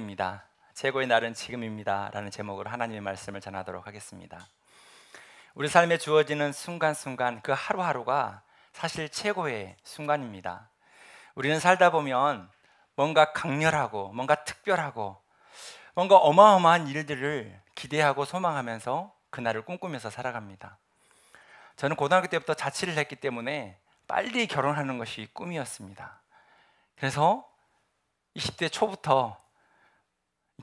입니다. 최고의 날은 지금입니다 라는 제목으로 하나님의 말씀을 전하도록 하겠습니다. 우리 삶에 주어지는 순간순간 그 하루하루가 사실 최고의 순간입니다. 우리는 살다 보면 뭔가 강렬하고 뭔가 특별하고 뭔가 어마어마한 일들을 기대하고 소망하면서 그날을 꿈꾸면서 살아갑니다. 저는 고등학교 때부터 자취를 했기 때문에 빨리 결혼하는 것이 꿈이었습니다. 그래서 20대 초부터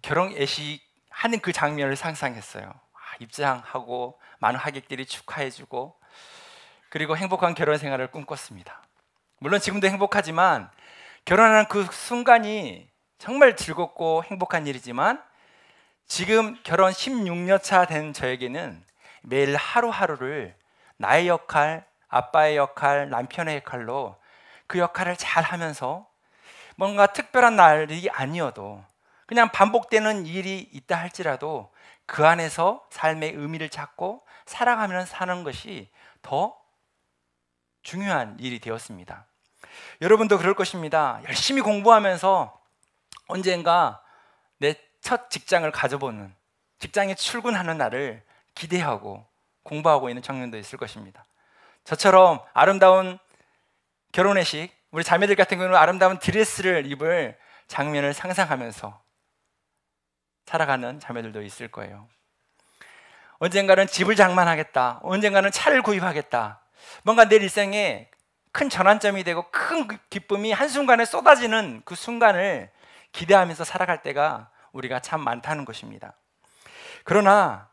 결혼 예식 하는 그 장면을 상상했어요. 입장하고 많은 하객들이 축하해주고 그리고 행복한 결혼 생활을 꿈꿨습니다. 물론 지금도 행복하지만 결혼하는 그 순간이 정말 즐겁고 행복한 일이지만 지금 결혼 16년 차 된 저에게는 매일 하루하루를 나의 역할, 아빠의 역할, 남편의 역할로 그 역할을 잘 하면서 뭔가 특별한 날이 아니어도 그냥 반복되는 일이 있다 할지라도 그 안에서 삶의 의미를 찾고 살아가면서 사는 것이 더 중요한 일이 되었습니다. 여러분도 그럴 것입니다. 열심히 공부하면서 언젠가 내 첫 직장을 가져보는, 직장에 출근하는 날을 기대하고 공부하고 있는 청년도 있을 것입니다. 저처럼 아름다운 결혼회식, 우리 자매들 같은 경우는 아름다운 드레스를 입을 장면을 상상하면서 살아가는 자매들도 있을 거예요. 언젠가는 집을 장만하겠다, 언젠가는 차를 구입하겠다, 뭔가 내 일생에 큰 전환점이 되고 큰 기쁨이 한순간에 쏟아지는 그 순간을 기대하면서 살아갈 때가 우리가 참 많다는 것입니다. 그러나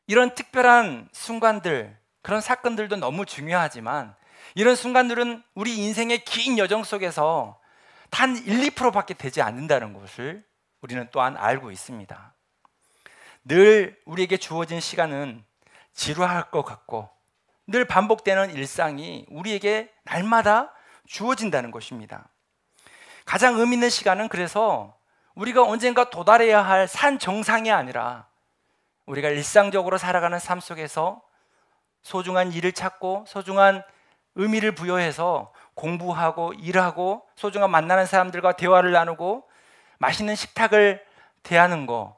이런 특별한 순간들, 그런 사건들도 너무 중요하지만 이런 순간들은 우리 인생의 긴 여정 속에서 단 1, 2%밖에 되지 않는다는 것을 우리는 또한 알고 있습니다. 늘 우리에게 주어진 시간은 지루할 것 같고 늘 반복되는 일상이 우리에게 날마다 주어진다는 것입니다. 가장 의미 있는 시간은 그래서 우리가 언젠가 도달해야 할 산 정상이 아니라 우리가 일상적으로 살아가는 삶 속에서 소중한 일을 찾고 소중한 의미를 부여해서 공부하고 일하고 소중한 만나는 사람들과 대화를 나누고 맛있는 식탁을 대하는 거,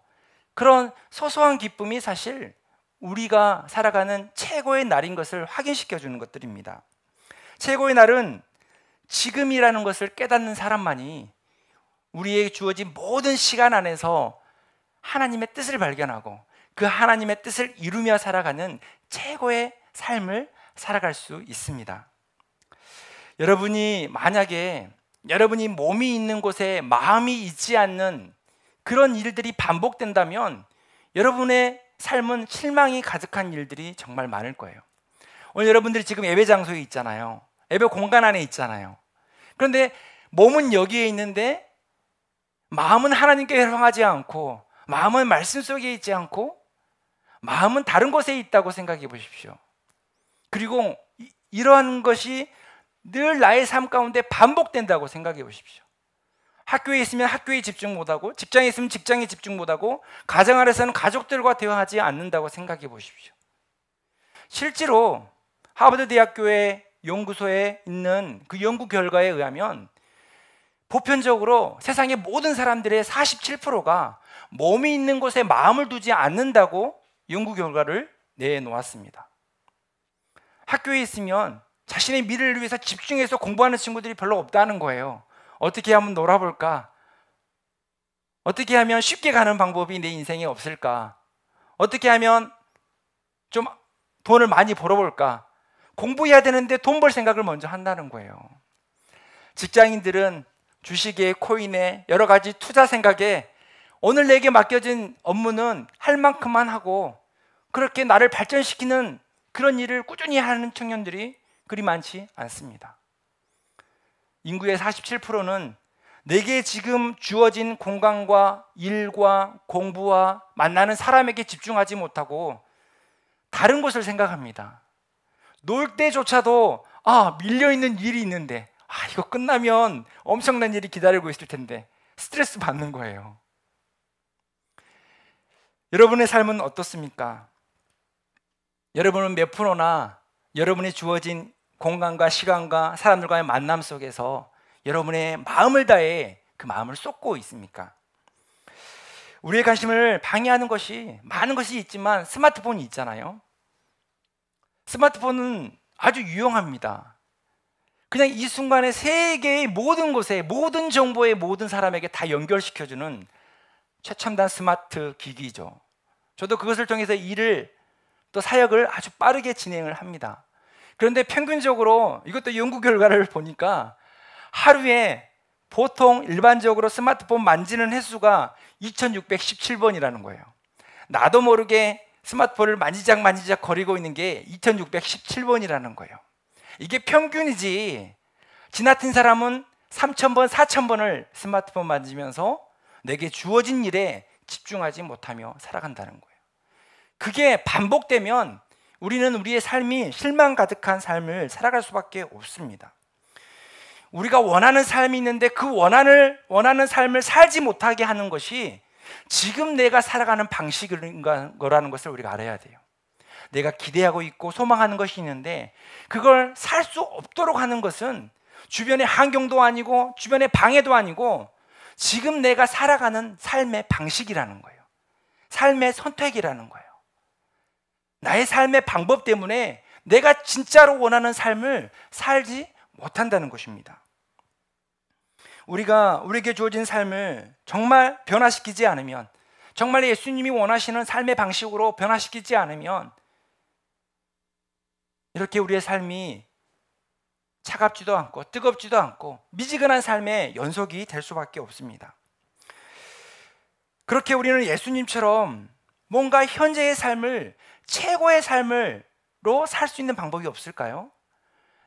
그런 소소한 기쁨이 사실 우리가 살아가는 최고의 날인 것을 확인시켜 주는 것들입니다. 최고의 날은 지금이라는 것을 깨닫는 사람만이 우리에게 주어진 모든 시간 안에서 하나님의 뜻을 발견하고 그 하나님의 뜻을 이루며 살아가는 최고의 삶을 살아갈 수 있습니다. 여러분이 만약에 여러분이 몸이 있는 곳에 마음이 있지 않는 그런 일들이 반복된다면 여러분의 삶은 실망이 가득한 일들이 정말 많을 거예요. 오늘 여러분들이 지금 예배 장소에 있잖아요. 예배 공간 안에 있잖아요. 그런데 몸은 여기에 있는데 마음은 하나님께 향하지 않고 마음은 말씀 속에 있지 않고 마음은 다른 곳에 있다고 생각해 보십시오. 그리고 이러한 것이 늘 나의 삶 가운데 반복된다고 생각해 보십시오. 학교에 있으면 학교에 집중 못하고 직장에 있으면 직장에 집중 못하고 가정 안에서는 가족들과 대화하지 않는다고 생각해 보십시오. 실제로 하버드 대학교의 연구소에 있는 그 연구 결과에 의하면 보편적으로 세상의 모든 사람들의 47%가 몸이 있는 곳에 마음을 두지 않는다고 연구 결과를 내놓았습니다. 학교에 있으면 자신의 미래를 위해서 집중해서 공부하는 친구들이 별로 없다는 거예요. 어떻게 하면 놀아볼까? 어떻게 하면 쉽게 가는 방법이 내 인생에 없을까? 어떻게 하면 좀 돈을 많이 벌어볼까? 공부해야 되는데 돈 벌 생각을 먼저 한다는 거예요. 직장인들은 주식에 코인에 여러 가지 투자 생각에 오늘 내게 맡겨진 업무는 할 만큼만 하고 그렇게 나를 발전시키는 그런 일을 꾸준히 하는 청년들이 그리 많지 않습니다. 인구의 47%는 내게 지금 주어진 공간과 일과 공부와 만나는 사람에게 집중하지 못하고 다른 것을 생각합니다. 놀 때조차도 밀려있는 일이 있는데 이거 끝나면 엄청난 일이 기다리고 있을 텐데 스트레스 받는 거예요. 여러분의 삶은 어떻습니까? 여러분은 몇 프로나 여러분이 주어진 공간과 시간과 사람들과의 만남 속에서 여러분의 마음을 다해 그 마음을 쏟고 있습니까? 우리의 관심을 방해하는 것이 많은 것이 있지만 스마트폰이 있잖아요. 스마트폰은 아주 유용합니다. 그냥 이 순간에 세계의 모든 곳에, 모든 정보에, 모든 사람에게 다 연결시켜주는 최첨단 스마트 기기죠. 저도 그것을 통해서 일을 또 사역을 아주 빠르게 진행을 합니다. 그런데 평균적으로 이것도 연구 결과를 보니까 하루에 보통 일반적으로 스마트폰 만지는 횟수가 2617번이라는 거예요. 나도 모르게 스마트폰을 만지작 거리고 있는 게 2617번이라는 거예요. 이게 평균이지, 지나친 사람은 3000번, 4000번을 스마트폰 만지면서 내게 주어진 일에 집중하지 못하며 살아간다는 거예요. 그게 반복되면 우리는 우리의 삶이 실망 가득한 삶을 살아갈 수밖에 없습니다. 우리가 원하는 삶이 있는데 그 원하는 삶을 살지 못하게 하는 것이 지금 내가 살아가는 방식인 거라는 것을 우리가 알아야 돼요. 내가 기대하고 있고 소망하는 것이 있는데 그걸 살 수 없도록 하는 것은 주변의 환경도 아니고 주변의 방해도 아니고 지금 내가 살아가는 삶의 방식이라는 거예요. 삶의 선택이라는 거예요. 나의 삶의 방법 때문에 내가 진짜로 원하는 삶을 살지 못한다는 것입니다. 우리에게 주어진 삶을 정말 변화시키지 않으면, 정말 예수님이 원하시는 삶의 방식으로 변화시키지 않으면 이렇게 우리의 삶이 차갑지도 않고 뜨겁지도 않고 미지근한 삶의 연속이 될 수밖에 없습니다. 그렇게 우리는 예수님처럼 뭔가 현재의 삶을 최고의 삶으로 살 수 있는 방법이 없을까요?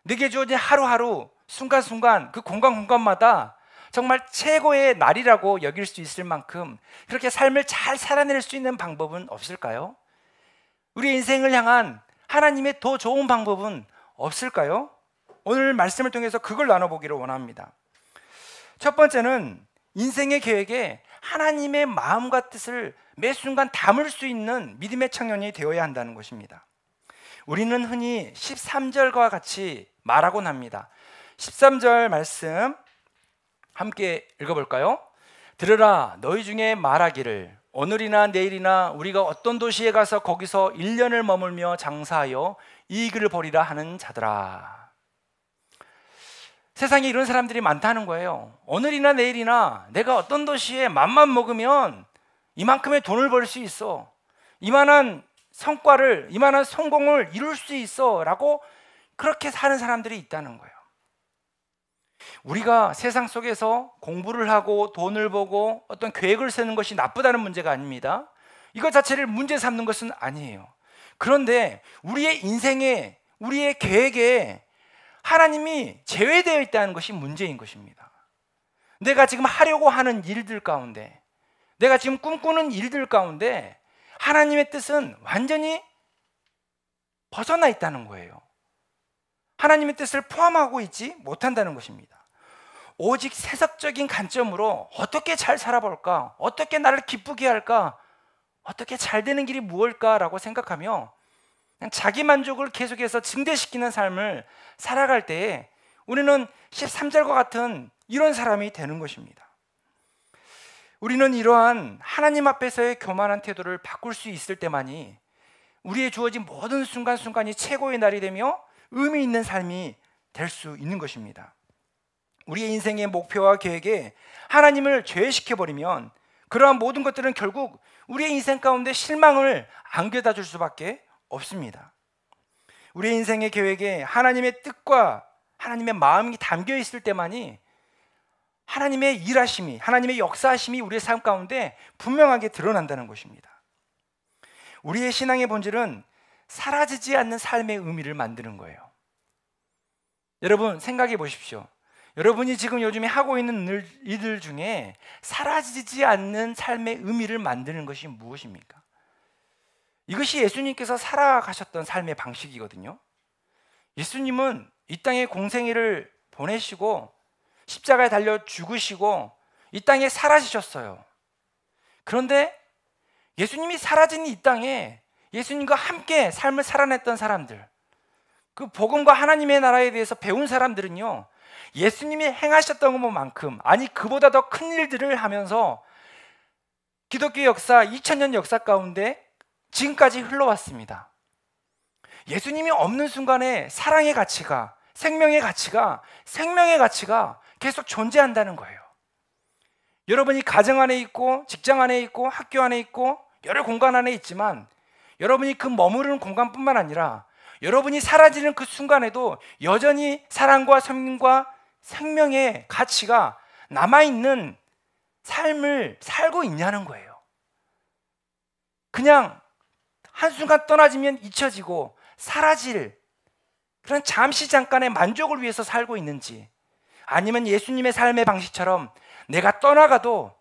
내게 주어진 하루하루 순간순간 그 공간마다 정말 최고의 날이라고 여길 수 있을 만큼 그렇게 삶을 잘 살아낼 수 있는 방법은 없을까요? 우리 인생을 향한 하나님의 더 좋은 방법은 없을까요? 오늘 말씀을 통해서 그걸 나눠보기를 원합니다. 첫 번째는 인생의 계획에 하나님의 마음과 뜻을 매 순간 담을 수 있는 믿음의 청년이 되어야 한다는 것입니다. 우리는 흔히 13절과 같이 말하곤 합니다. 13절 말씀 함께 읽어볼까요? 들으라, 너희 중에 말하기를 오늘이나 내일이나 우리가 어떤 도시에 가서 거기서 1년을 머물며 장사하여 이익을 벌이라 하는 자들아. 세상에 이런 사람들이 많다는 거예요. 오늘이나 내일이나 내가 어떤 도시에 맘만 먹으면 이만큼의 돈을 벌 수 있어, 이만한 성과를, 이만한 성공을 이룰 수 있어 라고 그렇게 사는 사람들이 있다는 거예요. 우리가 세상 속에서 공부를 하고 돈을 벌고 어떤 계획을 세우는 것이 나쁘다는 문제가 아닙니다. 이것 자체를 문제 삼는 것은 아니에요. 그런데 우리의 인생에, 우리의 계획에 하나님이 제외되어 있다는 것이 문제인 것입니다. 내가 지금 하려고 하는 일들 가운데, 내가 지금 꿈꾸는 일들 가운데 하나님의 뜻은 완전히 벗어나 있다는 거예요. 하나님의 뜻을 포함하고 있지 못한다는 것입니다. 오직 세속적인 관점으로 어떻게 잘 살아볼까, 어떻게 나를 기쁘게 할까, 어떻게 잘 되는 길이 무엇일까라고 생각하며 그냥 자기 만족을 계속해서 증대시키는 삶을 살아갈 때에 우리는 13절과 같은 이런 사람이 되는 것입니다. 우리는 이러한 하나님 앞에서의 교만한 태도를 바꿀 수 있을 때만이 우리의 주어진 모든 순간순간이 최고의 날이 되며 의미 있는 삶이 될 수 있는 것입니다. 우리의 인생의 목표와 계획에 하나님을 제외시켜버리면 그러한 모든 것들은 결국 우리의 인생 가운데 실망을 안겨다 줄 수밖에 없습니다. 우리의 인생의 계획에 하나님의 뜻과 하나님의 마음이 담겨 있을 때만이 하나님의 일하심이, 하나님의 역사하심이 우리의 삶 가운데 분명하게 드러난다는 것입니다. 우리의 신앙의 본질은 사라지지 않는 삶의 의미를 만드는 거예요. 여러분 생각해 보십시오. 여러분이 지금 요즘에 하고 있는 일들 중에 사라지지 않는 삶의 의미를 만드는 것이 무엇입니까? 이것이 예수님께서 살아가셨던 삶의 방식이거든요. 예수님은 이 땅에 공생애를 보내시고 십자가에 달려 죽으시고 이 땅에 사라지셨어요. 그런데 예수님이 사라진 이 땅에 예수님과 함께 삶을 살아냈던 사람들, 그 복음과 하나님의 나라에 대해서 배운 사람들은요, 예수님이 행하셨던 것만큼, 아니 그보다 더 큰 일들을 하면서 기독교 역사 2000년 역사 가운데 지금까지 흘러왔습니다. 예수님이 없는 순간에 사랑의 가치가, 생명의 가치가 계속 존재한다는 거예요. 여러분이 가정 안에 있고 직장 안에 있고 학교 안에 있고 여러 공간 안에 있지만 여러분이 그 머무르는 공간뿐만 아니라 여러분이 사라지는 그 순간에도 여전히 사랑과 섬김과 생명의 가치가 남아있는 삶을 살고 있냐는 거예요. 그냥 한순간 떠나지면 잊혀지고 사라질 그런 잠시 잠깐의 만족을 위해서 살고 있는지, 아니면 예수님의 삶의 방식처럼 내가 떠나가도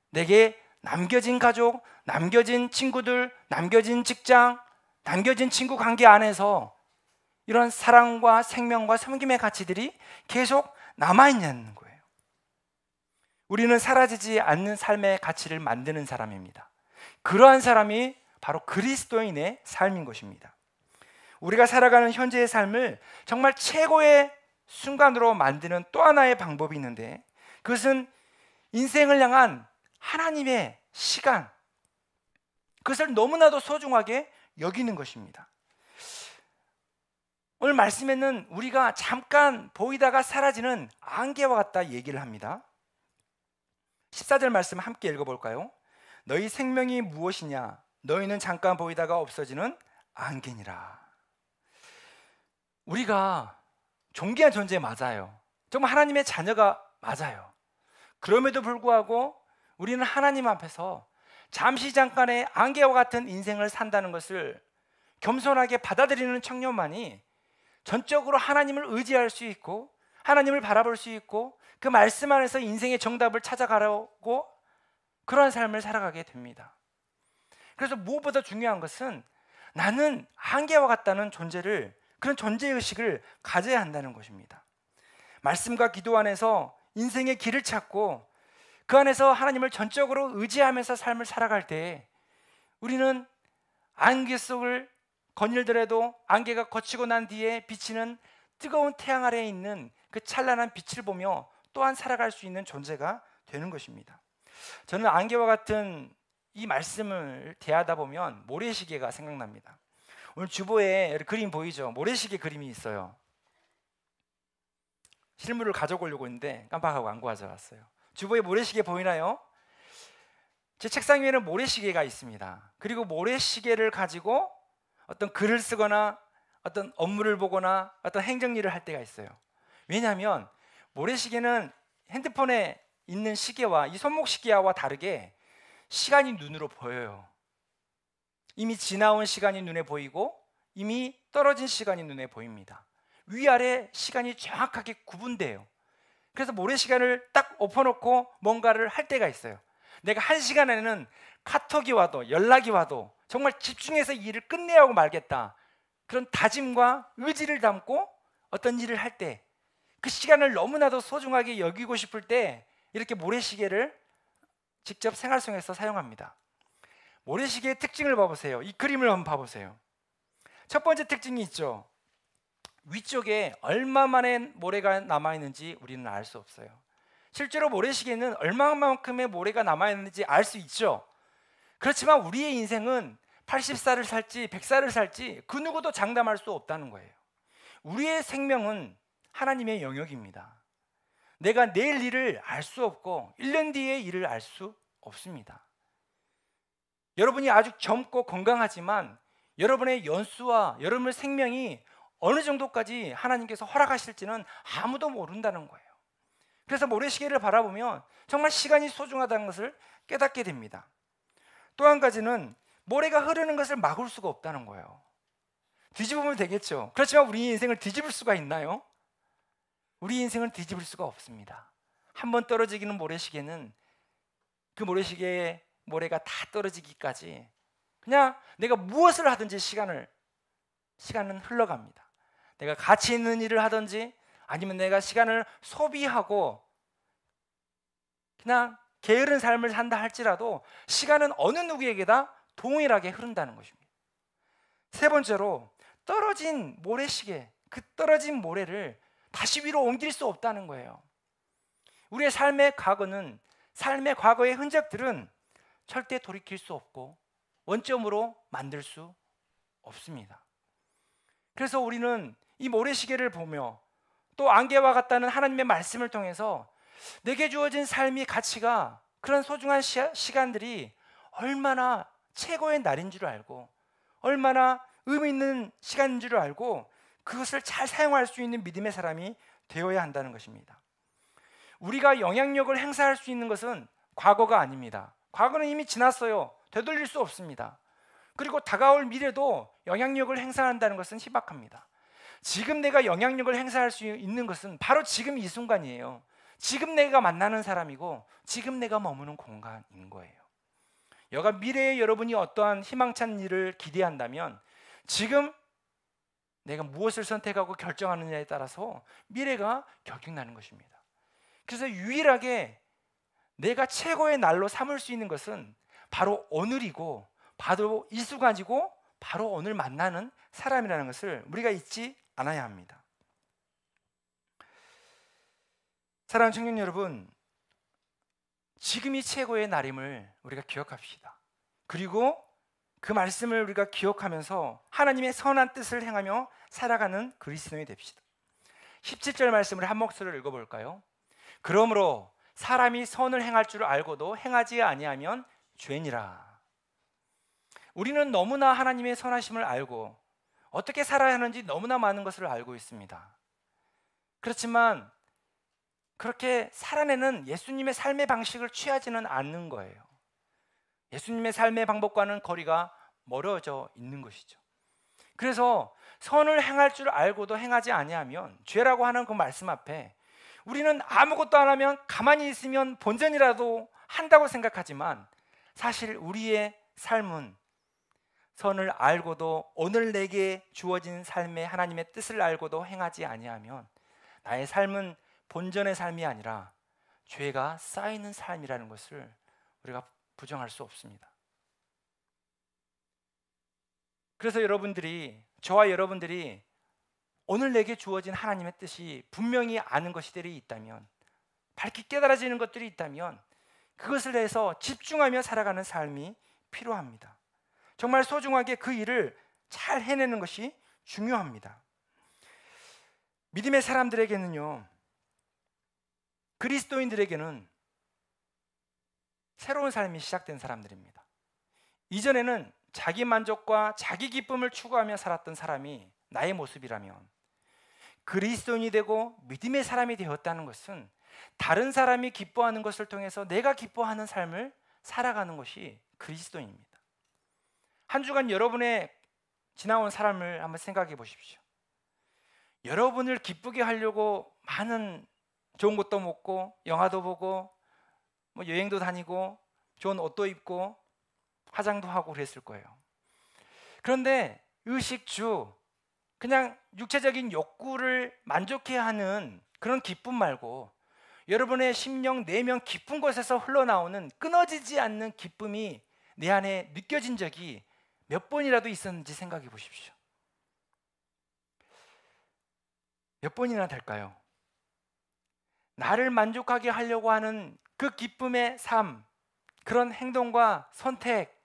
내게 남겨진 가족, 남겨진 친구들, 남겨진 직장, 남겨진 친구 관계 안에서 이런 사랑과 생명과 섬김의 가치들이 계속 남아있냐는 거예요. 우리는 사라지지 않는 삶의 가치를 만드는 사람입니다. 그러한 사람이 바로 그리스도인의 삶인 것입니다. 우리가 살아가는 현재의 삶을 정말 최고의 순간으로 만드는 또 하나의 방법이 있는데, 그것은 인생을 향한 하나님의 시간, 그것을 너무나도 소중하게 여기는 것입니다. 오늘 말씀에는 우리가 잠깐 보이다가 사라지는 안개와 같다 얘기를 합니다. 14절 말씀 함께 읽어볼까요? 너희 생명이 무엇이냐? 너희는 잠깐 보이다가 없어지는 안개니라. 우리가 존귀한 존재 맞아요. 정말 하나님의 자녀가 맞아요. 그럼에도 불구하고 우리는 하나님 앞에서 잠시 잠깐의 안개와 같은 인생을 산다는 것을 겸손하게 받아들이는 청년만이 전적으로 하나님을 의지할 수 있고 하나님을 바라볼 수 있고 그 말씀 안에서 인생의 정답을 찾아가려고 그러한 삶을 살아가게 됩니다. 그래서 무엇보다 중요한 것은 나는 한계와 같다는 존재를, 그런 존재의식을 가져야 한다는 것입니다. 말씀과 기도 안에서 인생의 길을 찾고 그 안에서 하나님을 전적으로 의지하면서 삶을 살아갈 때 우리는 안개 속을 거닐더라도 안개가 거치고 난 뒤에 비치는 뜨거운 태양 아래에 있는 그 찬란한 빛을 보며 또한 살아갈 수 있는 존재가 되는 것입니다. 저는 안개와 같은 이 말씀을 대하다 보면 모래시계가 생각납니다. 오늘 주보에 그림 보이죠? 모래시계 그림이 있어요. 실물을 가져오려고 했는데 깜빡하고 안 가져왔어요. 주보에 모래시계 보이나요? 제 책상 위에는 모래시계가 있습니다. 그리고 모래시계를 가지고 어떤 글을 쓰거나 어떤 업무를 보거나 어떤 행정일을 할 때가 있어요. 왜냐하면 모래시계는 핸드폰에 있는 시계와 이 손목 시계와 다르게 시간이 눈으로 보여요. 이미 지나온 시간이 눈에 보이고 이미 떨어진 시간이 눈에 보입니다. 위아래 시간이 정확하게 구분돼요. 그래서 모래시계를 딱 엎어놓고 뭔가를 할 때가 있어요. 내가 한 시간 안에는 카톡이 와도 연락이 와도 정말 집중해서 이 일을 끝내야 하고 말겠다, 그런 다짐과 의지를 담고 어떤 일을 할 때 그 시간을 너무나도 소중하게 여기고 싶을 때 이렇게 모래시계를 직접 생활 속에서 사용합니다. 모래시계의 특징을 봐보세요. 이 그림을 한번 봐보세요. 첫 번째 특징이 있죠. 위쪽에 얼마만의 모래가 남아있는지 우리는 알 수 없어요. 실제로 모래시계는 얼마만큼의 모래가 남아있는지 알 수 있죠. 그렇지만 우리의 인생은 80살을 살지 100살을 살지 그 누구도 장담할 수 없다는 거예요. 우리의 생명은 하나님의 영역입니다. 내가 내일 일을 알 수 없고 1년 뒤의 일을 알 수 없습니다. 여러분이 아주 젊고 건강하지만 여러분의 연수와 여러분의 생명이 어느 정도까지 하나님께서 허락하실지는 아무도 모른다는 거예요. 그래서 모래시계를 바라보면 정말 시간이 소중하다는 것을 깨닫게 됩니다. 또 한 가지는 모래가 흐르는 것을 막을 수가 없다는 거예요. 뒤집으면 되겠죠. 그렇지만 우리 인생을 뒤집을 수가 있나요? 우리 인생을 뒤집을 수가 없습니다. 한번 떨어지기는 모래시계는 그 모래시계의 모래가 다 떨어지기까지 그냥 내가 무엇을 하든지 시간은 흘러갑니다. 내가 가치 있는 일을 하든지 아니면 내가 시간을 소비하고 그냥 게으른 삶을 산다 할지라도 시간은 어느 누구에게나 동일하게 흐른다는 것입니다. 세 번째로 떨어진 모래시계, 그 떨어진 모래를 다시 위로 옮길 수 없다는 거예요. 우리의 삶의 과거의 흔적들은 절대 돌이킬 수 없고 원점으로 만들 수 없습니다. 그래서 우리는 이 모래시계를 보며 또 안개와 같다는 하나님의 말씀을 통해서 내게 주어진 삶의 가치가, 그런 소중한 시간들이 얼마나 최고의 날인 줄 알고 얼마나 의미 있는 시간인 줄 알고 그것을 잘 사용할 수 있는 믿음의 사람이 되어야 한다는 것입니다. 우리가 영향력을 행사할 수 있는 것은 과거가 아닙니다. 과거는 이미 지났어요. 되돌릴 수 없습니다. 그리고 다가올 미래도 영향력을 행사한다는 것은 희박합니다. 지금 내가 영향력을 행사할 수 있는 것은 바로 지금 이 순간이에요. 지금 내가 만나는 사람이고 지금 내가 머무는 공간인 거예요. 여가 미래에 여러분이 어떠한 희망찬 일을 기대한다면 지금 내가 무엇을 선택하고 결정하느냐에 따라서 미래가 결정나는 것입니다. 그래서 유일하게 내가 최고의 날로 삼을 수 있는 것은 바로 오늘이고 바로 이 순간이고 바로 오늘 만나는 사람이라는 것을 우리가 잊지 않아야 합니다. 사랑하는 청년 여러분, 지금이 최고의 날임을 우리가 기억합시다. 그리고 그 말씀을 우리가 기억하면서 하나님의 선한 뜻을 행하며 살아가는 그리스도인이 됩시다. 17절 말씀을 한 목소리로 읽어볼까요? 그러므로 사람이 선을 행할 줄 알고도 행하지 아니하면 죄니라. 우리는 너무나 하나님의 선하심을 알고 어떻게 살아야 하는지 너무나 많은 것을 알고 있습니다. 그렇지만 그렇게 살아내는 예수님의 삶의 방식을 취하지는 않는 거예요. 예수님의 삶의 방법과는 거리가 멀어져 있는 것이죠. 그래서 선을 행할 줄 알고도 행하지 아니하면 죄라고 하는 그 말씀 앞에 우리는 아무것도 안 하면, 가만히 있으면 본전이라도 한다고 생각하지만 사실 우리의 삶은 선을 알고도 오늘 내게 주어진 삶의 하나님의 뜻을 알고도 행하지 아니하면 나의 삶은 본전의 삶이 아니라 죄가 쌓이는 삶이라는 것을 우리가 부정할 수 없습니다. 그래서 저와 여러분들이 오늘 내게 주어진 하나님의 뜻이 분명히 아는 것들이 있다면, 밝게 깨달아지는 것들이 있다면 그것을 해서 집중하며 살아가는 삶이 필요합니다. 정말 소중하게 그 일을 잘 해내는 것이 중요합니다. 믿음의 사람들에게는요, 그리스도인들에게는 새로운 삶이 시작된 사람들입니다. 이전에는 자기 만족과 자기 기쁨을 추구하며 살았던 사람이 나의 모습이라면, 그리스도인이 되고 믿음의 사람이 되었다는 것은 다른 사람이 기뻐하는 것을 통해서 내가 기뻐하는 삶을 살아가는 것이 그리스도인입니다. 한 주간 여러분의 지나온 삶을 한번 생각해 보십시오. 여러분을 기쁘게 하려고 많은 좋은 것도 먹고 영화도 보고 여행도 다니고 좋은 옷도 입고 화장도 하고 그랬을 거예요. 그런데 의식주, 그냥 육체적인 욕구를 만족해야 하는 그런 기쁨 말고 여러분의 심령, 내면 깊은 곳에서 흘러나오는 끊어지지 않는 기쁨이 내 안에 느껴진 적이 몇 번이라도 있었는지 생각해 보십시오. 몇 번이나 될까요? 나를 만족하게 하려고 하는 그 기쁨의 삶, 그런 행동과 선택,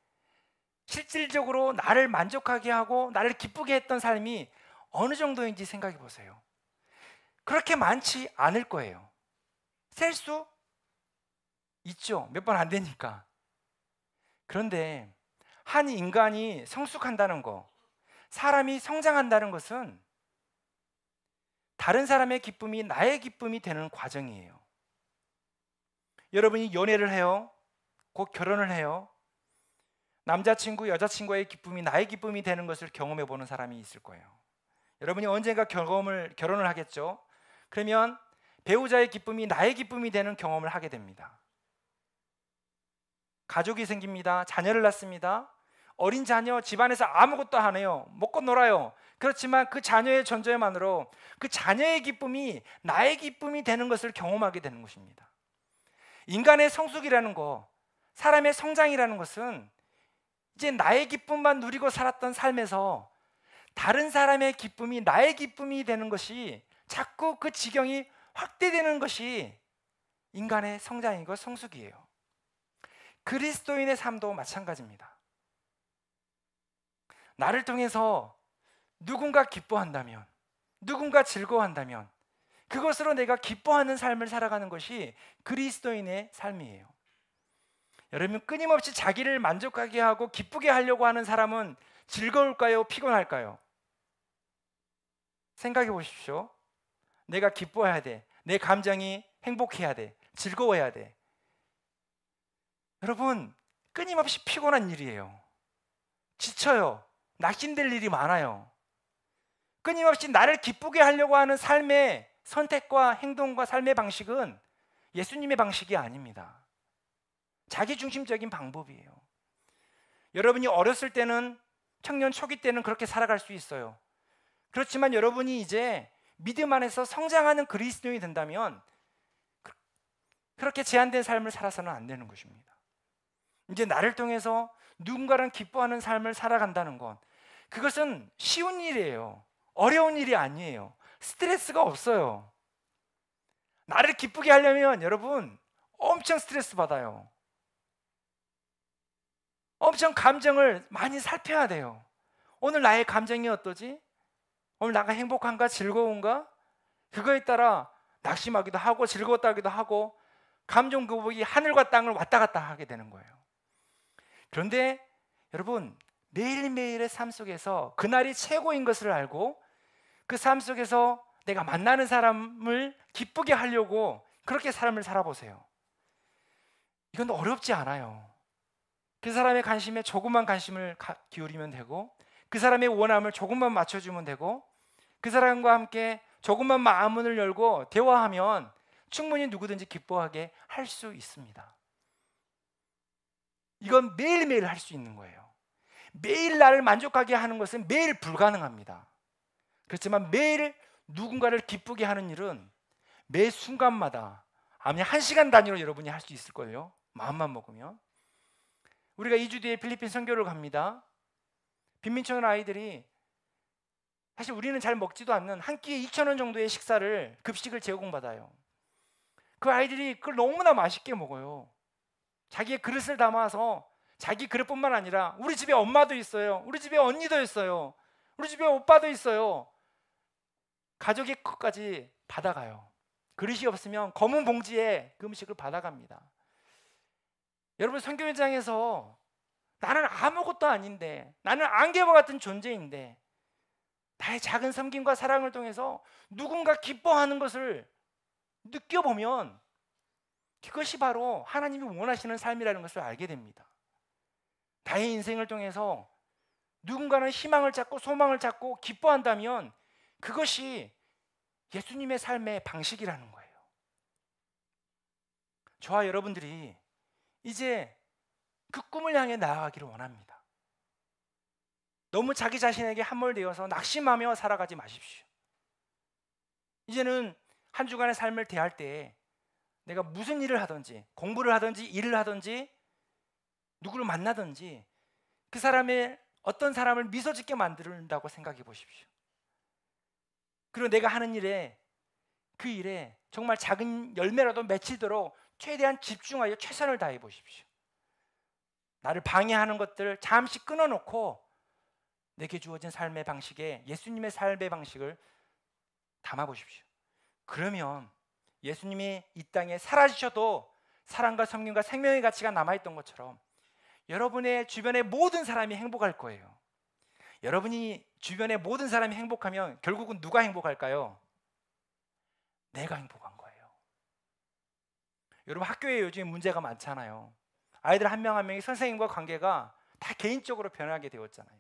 실질적으로 나를 만족하게 하고 나를 기쁘게 했던 삶이 어느 정도인지 생각해 보세요. 그렇게 많지 않을 거예요. 셀 수 있죠. 몇 번 안 되니까. 그런데 한 인간이 성숙한다는 거, 사람이 성장한다는 것은 다른 사람의 기쁨이 나의 기쁨이 되는 과정이에요. 여러분이 연애를 해요. 곧 결혼을 해요. 남자친구, 여자친구의 기쁨이 나의 기쁨이 되는 것을 경험해 보는 사람이 있을 거예요. 여러분이 언젠가 결혼을 하겠죠. 그러면 배우자의 기쁨이 나의 기쁨이 되는 경험을 하게 됩니다. 가족이 생깁니다. 자녀를 낳습니다. 어린 자녀, 집안에서 아무것도 안 해요. 먹고 놀아요. 그렇지만 그 자녀의 존재만으로 그 자녀의 기쁨이 나의 기쁨이 되는 것을 경험하게 되는 것입니다. 인간의 성숙이라는 거, 사람의 성장이라는 것은 이제 나의 기쁨만 누리고 살았던 삶에서 다른 사람의 기쁨이 나의 기쁨이 되는 것이, 자꾸 그 지경이 확대되는 것이 인간의 성장이고 성숙이에요. 그리스도인의 삶도 마찬가지입니다. 나를 통해서 누군가 기뻐한다면, 누군가 즐거워한다면 그것으로 내가 기뻐하는 삶을 살아가는 것이 그리스도인의 삶이에요. 여러분, 끊임없이 자기를 만족하게 하고 기쁘게 하려고 하는 사람은 즐거울까요? 피곤할까요? 생각해 보십시오. 내가 기뻐해야 돼. 내 감정이 행복해야 돼. 즐거워야 돼. 여러분, 끊임없이 피곤한 일이에요. 지쳐요. 낙심될 일이 많아요. 끊임없이 나를 기쁘게 하려고 하는 삶의 선택과 행동과 삶의 방식은 예수님의 방식이 아닙니다. 자기중심적인 방법이에요. 여러분이 어렸을 때는, 청년 초기 때는 그렇게 살아갈 수 있어요. 그렇지만 여러분이 이제 믿음 안에서 성장하는 그리스도인이 된다면 그렇게 제한된 삶을 살아서는 안 되는 것입니다. 이제 나를 통해서 누군가를 기뻐하는 삶을 살아간다는 것, 그것은 쉬운 일이에요. 어려운 일이 아니에요. 스트레스가 없어요. 나를 기쁘게 하려면 여러분 엄청 스트레스 받아요. 엄청 감정을 많이 살펴야 돼요. 오늘 나의 감정이 어떠지? 오늘 나가 행복한가 즐거운가? 그거에 따라 낙심하기도 하고 즐거웠다기도 하고 감정 굴복이 하늘과 땅을 왔다 갔다 하게 되는 거예요. 그런데 여러분, 매일매일의 삶 속에서 그날이 최고인 것을 알고 그 삶 속에서 내가 만나는 사람을 기쁘게 하려고 그렇게 삶을 살아보세요. 이건 어렵지 않아요. 그 사람의 관심에 조금만 관심을 기울이면 되고, 그 사람의 원함을 조금만 맞춰주면 되고, 그 사람과 함께 조금만 마음문을 열고 대화하면 충분히 누구든지 기뻐하게 할 수 있습니다. 이건 매일매일 할 수 있는 거예요. 매일 나를 만족하게 하는 것은 매일 불가능합니다. 그렇지만 매일 누군가를 기쁘게 하는 일은 매 순간마다, 아니 1시간 단위로 여러분이 할 수 있을 거예요. 마음만 먹으면. 우리가 2주 뒤에 필리핀 선교를 갑니다. 빈민촌 아이들이, 사실 우리는 잘 먹지도 않는 한 끼에 2,000원 정도의 식사를, 급식을 제공받아요. 그 아이들이 그걸 너무나 맛있게 먹어요. 자기의 그릇을 담아서, 자기 그릇뿐만 아니라 우리 집에 엄마도 있어요. 우리 집에 언니도 있어요. 우리 집에 오빠도 있어요. 가족의 것까지 받아가요. 그릇이 없으면 검은 봉지에 그 음식을 받아갑니다. 여러분, 선교 현장에서 나는 아무것도 아닌데, 나는 안개와 같은 존재인데 나의 작은 섬김과 사랑을 통해서 누군가 기뻐하는 것을 느껴보면 그것이 바로 하나님이 원하시는 삶이라는 것을 알게 됩니다. 나의 인생을 통해서 누군가는 희망을 찾고 소망을 찾고 기뻐한다면 그것이 예수님의 삶의 방식이라는 거예요. 저와 여러분들이 이제 그 꿈을 향해 나아가기를 원합니다. 너무 자기 자신에게 함몰되어서 낙심하며 살아가지 마십시오. 이제는 한 주간의 삶을 대할 때 내가 무슨 일을 하든지, 공부를 하든지 일을 하든지 누구를 만나든지 그 사람의, 어떤 사람을 미소 짓게 만든다고 생각해 보십시오. 그리고 내가 하는 일에, 그 일에 정말 작은 열매라도 맺히도록 최대한 집중하여 최선을 다해 보십시오. 나를 방해하는 것들을 잠시 끊어놓고 내게 주어진 삶의 방식에 예수님의 삶의 방식을 담아 보십시오. 그러면 예수님이 이 땅에 사라지셔도 사랑과 섬김과 생명의 가치가 남아있던 것처럼 여러분의 주변의 모든 사람이 행복할 거예요. 여러분이 주변의 모든 사람이 행복하면 결국은 누가 행복할까요? 내가 행복한 거예요. 여러분, 학교에 요즘 문제가 많잖아요. 아이들 한 명 한 명이 선생님과 관계가 다 개인적으로 변하게 되었잖아요.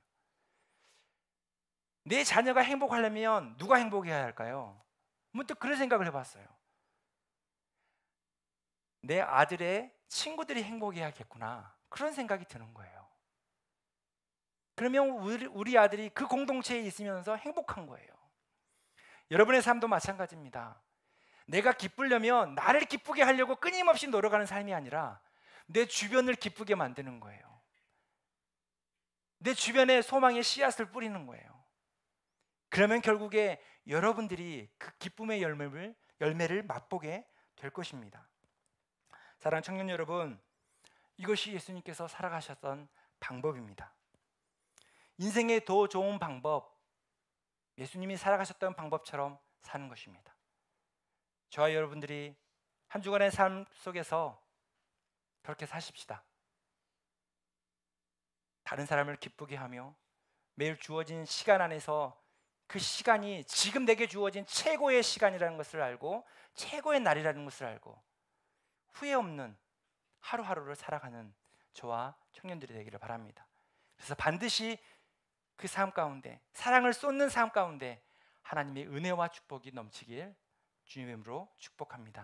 내 자녀가 행복하려면 누가 행복해야 할까요? 문득 그런 생각을 해봤어요. 내 아들의 친구들이 행복해야겠구나, 그런 생각이 드는 거예요. 그러면 우리 아들이 그 공동체에 있으면서 행복한 거예요. 여러분의 삶도 마찬가지입니다. 내가 기쁘려면 나를 기쁘게 하려고 끊임없이 노력하는 삶이 아니라 내 주변을 기쁘게 만드는 거예요. 내 주변에 소망의 씨앗을 뿌리는 거예요. 그러면 결국에 여러분들이 그 기쁨의 열매를 맛보게 될 것입니다. 사랑하는 청년 여러분, 이것이 예수님께서 살아가셨던 방법입니다. 인생의 더 좋은 방법, 예수님이 살아가셨던 방법처럼 사는 것입니다. 저와 여러분들이 한 주간의 삶 속에서 그렇게 사십시다. 다른 사람을 기쁘게 하며 매일 주어진 시간 안에서 그 시간이 지금 내게 주어진 최고의 시간이라는 것을 알고 최고의 날이라는 것을 알고 후회 없는 하루하루를 살아가는 저와 청년들이 되기를 바랍니다. 그래서 반드시 그 삶 가운데, 사랑을 쏟는 삶 가운데 하나님의 은혜와 축복이 넘치길 주님의 이름으로 축복합니다.